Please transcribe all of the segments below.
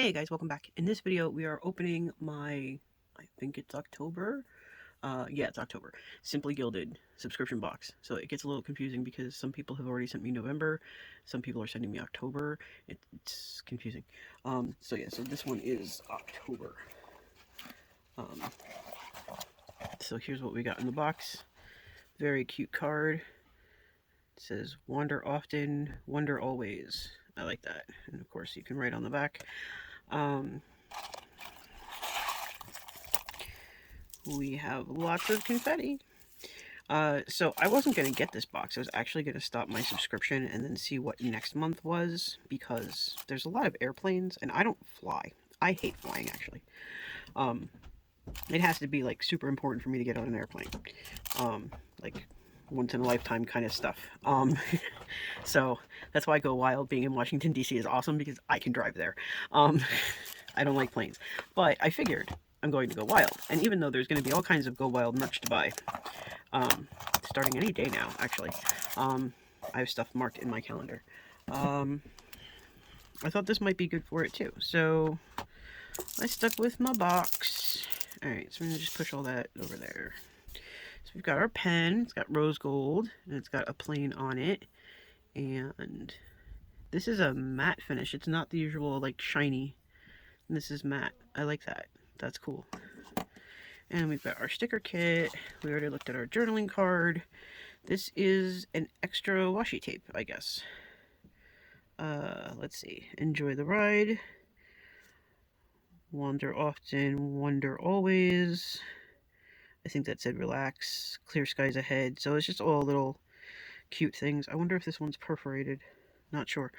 Hey guys, welcome back. In this video, we are opening my, I think it's October. Yeah, it's October. Simply Gilded subscription box. So it gets a little confusing because some people have already sent me November, some people are sending me October. It's confusing. So yeah, so this one is October. Um, so here's what we got in the box. Very cute card. It says, "Wander often, wonder always." I like that. And of course, you can write on the back. We have lots of confetti. So I wasn't going to get this box. I was actually going to stop my subscription and then see what next month was, because there's a lot of airplanes and I don't fly. I hate flying, actually. It has to be like super important for me to get on an airplane. Like once in a lifetime kind of stuff. So that's why Go Wild being in Washington, D.C. is awesome, because I can drive there. I don't like planes, but I figured I'm going to Go Wild. And even though there's going to be all kinds of Go Wild merch to buy, starting any day now, actually, I have stuff marked in my calendar. I thought this might be good for it too, so I stuck with my box. Alright, so I'm going to just push all that over there. So we've got our pen, it's got rose gold, and it's got a plane on it, and this is a matte finish. It's not the usual, like, shiny. This is matte. I like that. That's cool. And we've got our sticker kit. We already looked at our journaling card. This is an extra washi tape, I guess. Let's see. Enjoy the ride. Wander often, wonder always. I think that said relax. Clear skies ahead. So it's just all little cute things. I wonder if this one's perforated. Not sure.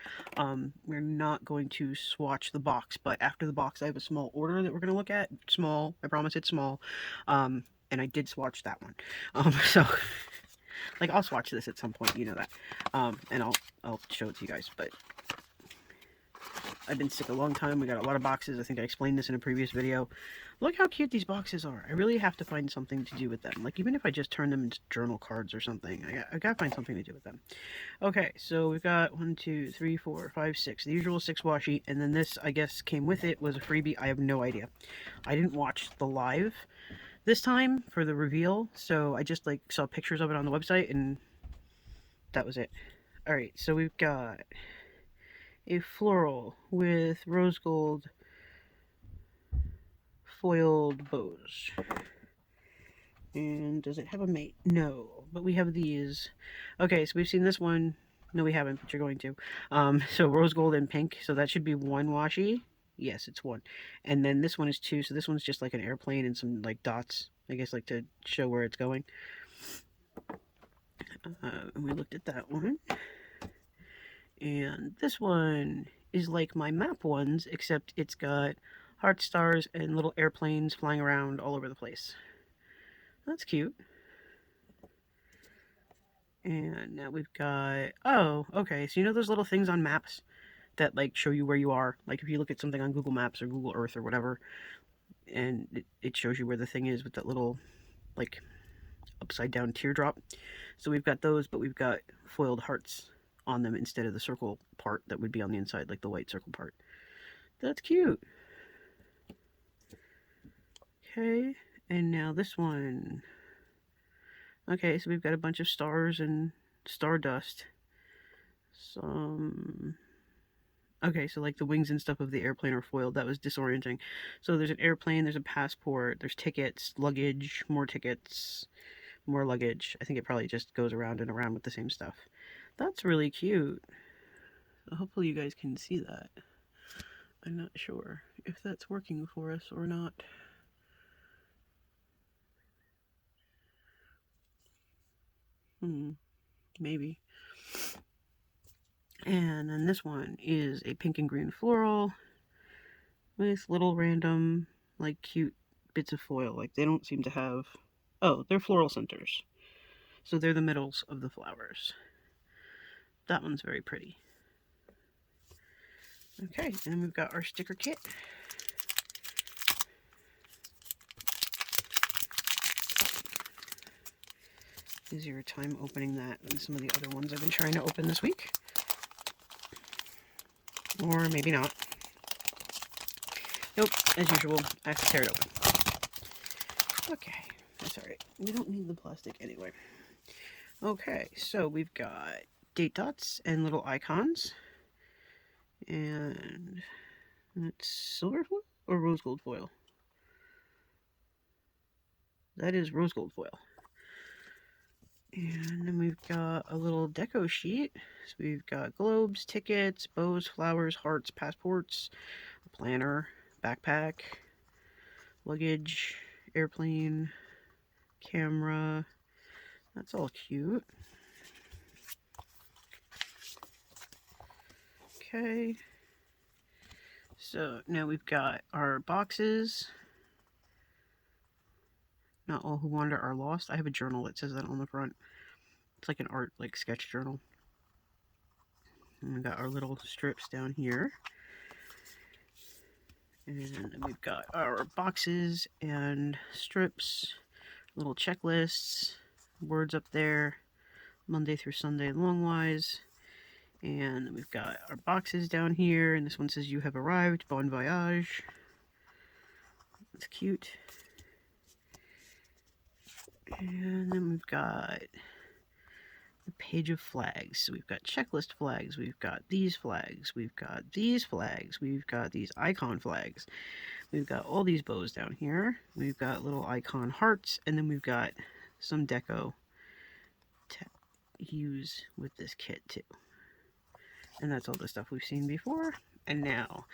We're not going to swatch the box, but after the box I have a small order that we're going to look at. Small. I promise it's small. And I did swatch that one. So like, I'll swatch this at some point, you know that. And I'll show it to you guys, but I've been sick a long time. We got a lot of boxes. I think I explained this in a previous video. Look how cute these boxes are. I really have to find something to do with them. Like, even if I just turn them into journal cards or something, I gotta find something to do with them. Okay, so we've got 1, 2, 3, 4, 5, 6. The usual 6 washi, and then this, I guess, came with it, was a freebie. I have no idea. I didn't watch the live this time for the reveal, so I just, like, saw pictures of it on the website, and that was it. Alright, so we've got a floral with rose gold foiled bows. And does it have a mate? No, but we have these. Okay, so we've seen this one. No, we haven't, but you're going to. So rose gold and pink, so that should be 1 washi. Yes, it's 1. And then this one is 2, so this one's just like an airplane and some, like, dots, I guess, like, to show where it's going. And we looked at that one. And this one is like my map ones, except it's got heart stars and little airplanes flying around all over the place. That's cute. And now we've got, oh, okay, so you know those little things on maps that, like, show you where you are? Like, if you look at something on Google Maps or Google Earth or whatever, and it shows you where the thing is with that little, like, upside down teardrop. So we've got those, but we've got foiled hearts on them instead of the circle part that would be on the inside, like the white circle part. That's cute. Okay, and now this one. Okay, so we've got a bunch of stars and stardust. Some... Okay, so like the wings and stuff of the airplane are foiled. That was disorienting. So there's an airplane, there's a passport, there's tickets, luggage, more tickets, more luggage. I think it probably just goes around and around with the same stuff. That's really cute. So hopefully you guys can see that. I'm not sure if that's working for us or not. Maybe. And then this one is a pink and green floral with little random, like, cute bits of foil. Like, they don't seem to have... Oh, they're floral centers. So they're the middles of the flowers. That one's very pretty. Okay, and then we've got our sticker kit. Easier time opening that than some of the other ones I've been trying to open this week. Or maybe not. Nope, as usual, I have to tear it open. Okay, that's alright. We don't need the plastic anyway. Okay, so we've got date dots and little icons. And it's silver foil or rose gold foil? That is rose gold foil. And then we've got a little deco sheet. So we've got globes, tickets, bows, flowers, hearts, passports, a planner, backpack, luggage, airplane, camera. That's all cute. Okay. So now we've got our boxes. Not all who wander are lost. I have a journal that says that on the front. It's like an art, like sketch journal. And we got our little strips down here. And then we've got our boxes and strips, little checklists, words up there, Monday through Sunday longwise. And then we've got our boxes down here, and this one says you have arrived, bon voyage. That's cute. And then we've got the page of flags. So we've got checklist flags, we've got these flags, we've got these flags, we've got these icon flags, we've got all these bows down here, we've got little icon hearts, and then we've got some deco to use with this kit too. And that's all the stuff we've seen before. And now,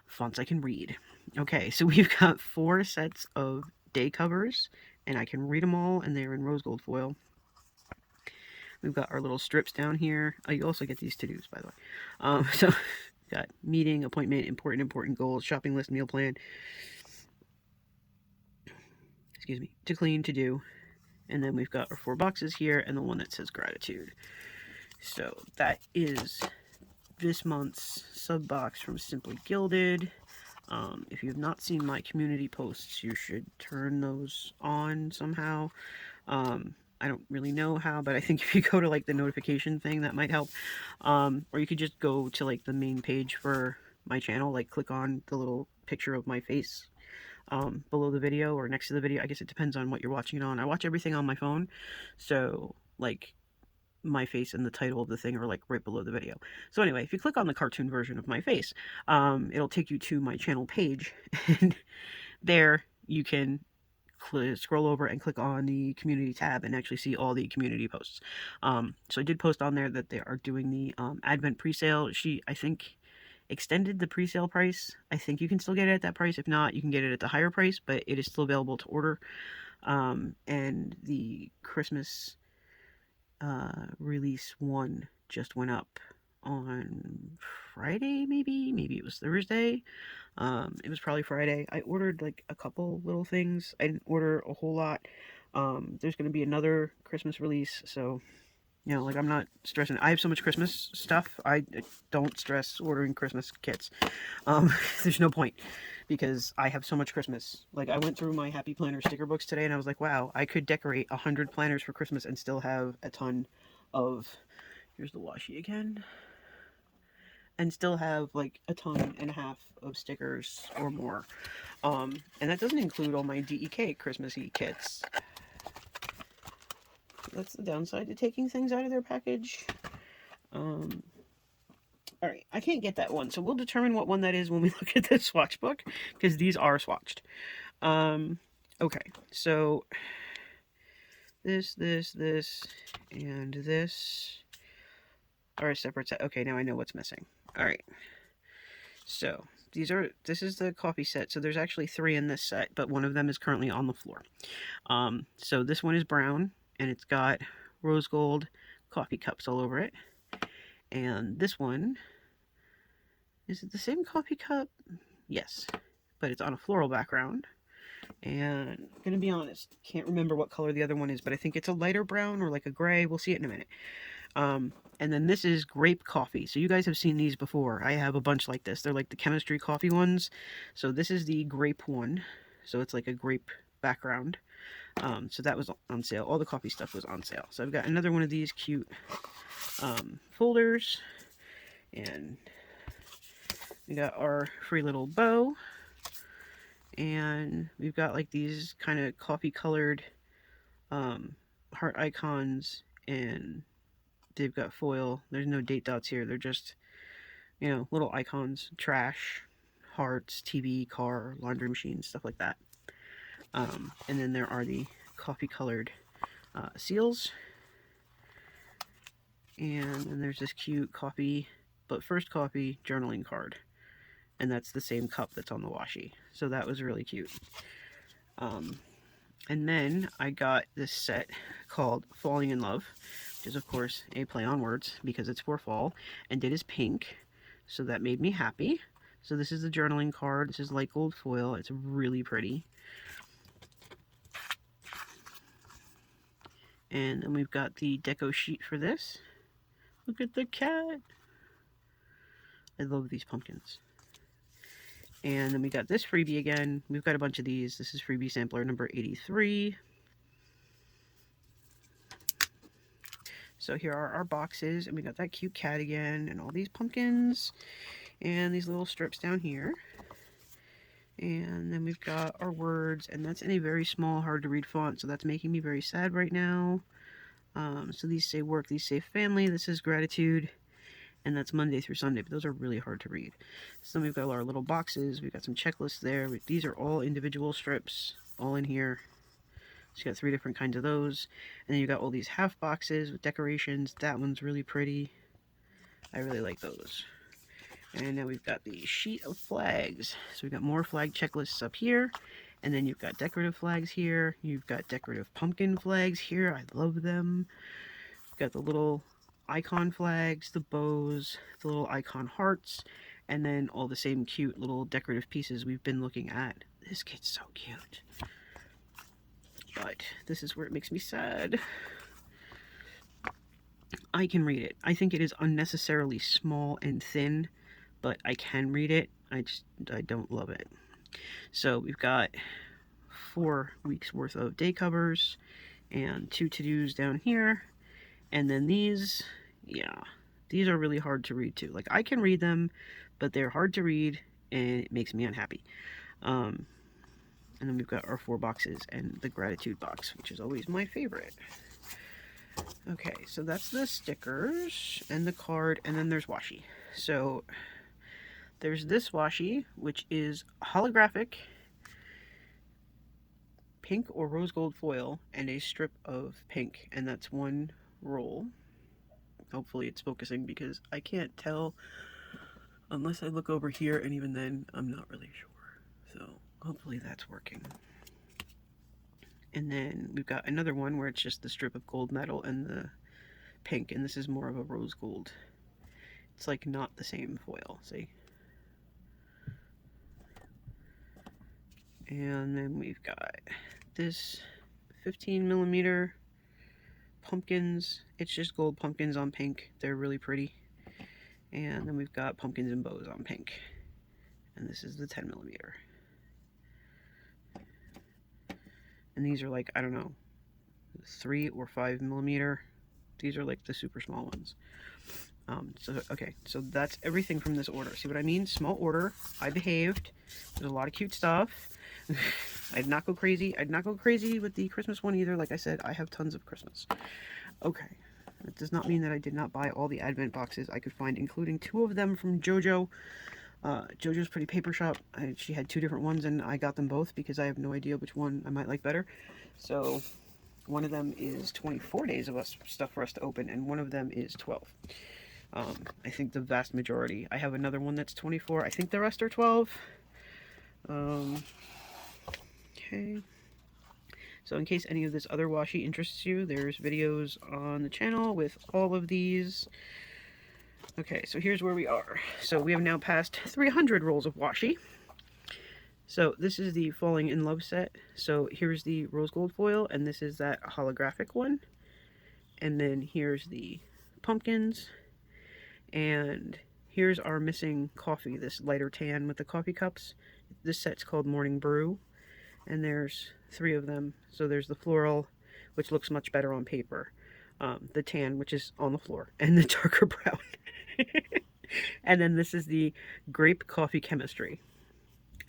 fonts I can read. Okay, so we've got 4 sets of day covers, and I can read them all, and they're in rose gold foil. We've got our little strips down here. Oh, you also get these to-dos, by the way. So, got meeting, appointment, important goals, shopping list, meal plan. Excuse me. To clean, to do. And then we've got our 4 boxes here, and the one that says gratitude. So, that is this month's sub box from Simply Gilded. If you have not seen my community posts, you should turn those on somehow. I don't really know how, but I think if you go to like the notification thing, that might help. Or you could just go to like the main page for my channel, like click on the little picture of my face below the video or next to the video. I guess it depends on what you're watching it on. I watch everything on my phone, so like my face and the title of the thing are like right below the video. So anyway, if you click on the cartoon version of my face, it'll take you to my channel page, and there you can scroll over and click on the community tab and actually see all the community posts. So I did post on there that they are doing the Advent pre-sale. She, I think, extended the pre-sale price. I think you can still get it at that price. If not, you can get it at the higher price, but it is still available to order. And the Christmas release one just went up on Friday, maybe it was Thursday. It was probably Friday. I ordered like a couple little things. I didn't order a whole lot. There's going to be another Christmas release, so you know, like, I'm not stressing. I have so much Christmas stuff. I don't stress ordering Christmas kits. There's no point, because I have so much Christmas. Like, I went through my Happy Planner sticker books today, and I was like, wow, I could decorate 100 planners for Christmas and still have a ton of, here's the washi again, and still have like a ton and a half of stickers or more. And that doesn't include all my DEK Christmassy kits. That's the downside to taking things out of their package. Alright, I can't get that one, so we'll determine what one that is when we look at the swatch book, because these are swatched. Okay, so this, and this are a separate set. Okay, now I know what's missing. Alright, so this is the coffee set, so there's actually 3 in this set, but one of them is currently on the floor. So this one is brown, and it's got rose gold coffee cups all over it. And this one, is it the same coffee cup? Yes, but it's on a floral background. And I'm going to be honest, can't remember what color the other one is, but I think it's a lighter brown or like a gray. We'll see it in a minute. And then this is grape coffee. So you guys have seen these before. I have a bunch like this. They're like the chemistry coffee ones. So this is the grape one. So it's like a grape background. So that was on sale. All the coffee stuff was on sale. So I've got another one of these cute folders. And we got our free little bow. And we've got like these kind of coffee colored heart icons, and they've got foil. There's no date dots here. They're just, little icons, trash, hearts, TV, car, laundry machine, stuff like that. And then there are the coffee colored seals. And then there's this cute coffee, but first coffee journaling card. And that's the same cup that's on the washi. So that was really cute. And then I got this set called Falling in Love, which is of course a play on words because it's for fall, and it is pink. So that made me happy. So this is the journaling card. This is light gold foil. It's really pretty. And then we've got the deco sheet for this. Look at the cat. I love these pumpkins. And then we got this freebie again. We've got a bunch of these. This is freebie sampler number 83. So here are our boxes, and we got that cute cat again, and all these pumpkins, and these little strips down here. And then we've got our words, and that's in a very small, hard to read font, so that's making me very sad right now. So these say work, these say family, this is gratitude, and that's Monday through Sunday, but those are really hard to read. So then we've got our little boxes, we've got some checklists there. These are all individual strips, all in here. So you got 3 different kinds of those. And then you got all these half boxes with decorations. That one's really pretty. I really like those. And now we've got the sheet of flags. So we've got more flag checklists up here. And then you've got decorative flags here. You've got decorative pumpkin flags here. I love them. You've got the little icon flags, the bows, the little icon hearts, and then all the same cute little decorative pieces we've been looking at. This kit's so cute. But this is where it makes me sad. I can read it. I think it is unnecessarily small and thin, but I can read it. I don't love it. So we've got 4 weeks worth of day covers and 2 to-dos down here. And then these, yeah, these are really hard to read too. Like, I can read them, but they're hard to read and it makes me unhappy. And then we've got our 4 boxes and the gratitude box, which is always my favorite. Okay, so that's the stickers and the card, and then there's washi. So there's this washi, which is holographic pink or rose gold foil and a strip of pink, and that's 1 roll. Hopefully it's focusing because I can't tell unless I look over here, and even then I'm not really sure. So hopefully that's working. And then we've got another one where it's just the strip of gold metal and the pink, and this is more of a rose gold. It's like not the same foil, see? And then we've got this 15mm pumpkins. It's just gold pumpkins on pink. They're really pretty. And then we've got pumpkins and bows on pink. And this is the 10mm. And these are like, I don't know, 3 or 5mm. These are like the super small ones. Okay, so that's everything from this order. See what I mean? Small order. I behaved. There's a lot of cute stuff. I did not go crazy. I did not go crazy with the Christmas one either. Like I said, I have tons of Christmas. Okay. That does not mean that I did not buy all the Advent boxes I could find, including 2 of them from JoJo. JoJo's Pretty Paper Shop. She had 2 different ones, and I got them both because I have no idea which one I might like better. So one of them is 24 days of stuff for us to open, and one of them is 12. I think the vast majority. I have another one that's 24. I think the rest are 12. Okay. So in case any of this other washi interests you, there's videos on the channel with all of these. Okay, so here's where we are. So we have now passed 300 rolls of washi. So this is the Falling in Love set. So here's the rose gold foil, and this is that holographic one. And then here's the pumpkins. And here's our missing coffee, this lighter tan with the coffee cups. This set's called Morning Brew. And there's 3 of them. So there's the floral, which looks much better on paper. The tan, which is on the floor. And the darker brown. And then this is the grape coffee chemistry.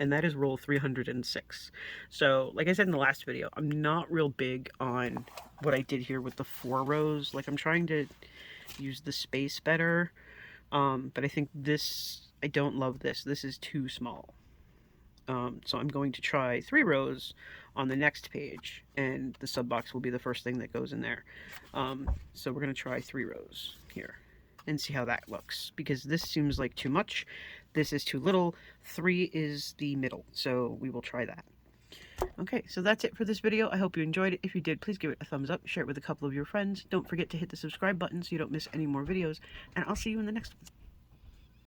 and that is roll 306. So, like I said in the last video, I'm not real big on what I did here with the 4 rows. Like, I'm trying to use the space better, but I think this, I don't love this. This is too small. So I'm going to try 3 rows on the next page, and the sub box will be the first thing that goes in there. So we're going to try 3 rows here and see how that looks, because this seems like too much. This is too little. 3 is the middle, so we will try that. Okay, so that's it for this video. I hope you enjoyed it. If you did, please give it a thumbs up, share it with a couple of your friends. Don't forget to hit the subscribe button so you don't miss any more videos, and I'll see you in the next one.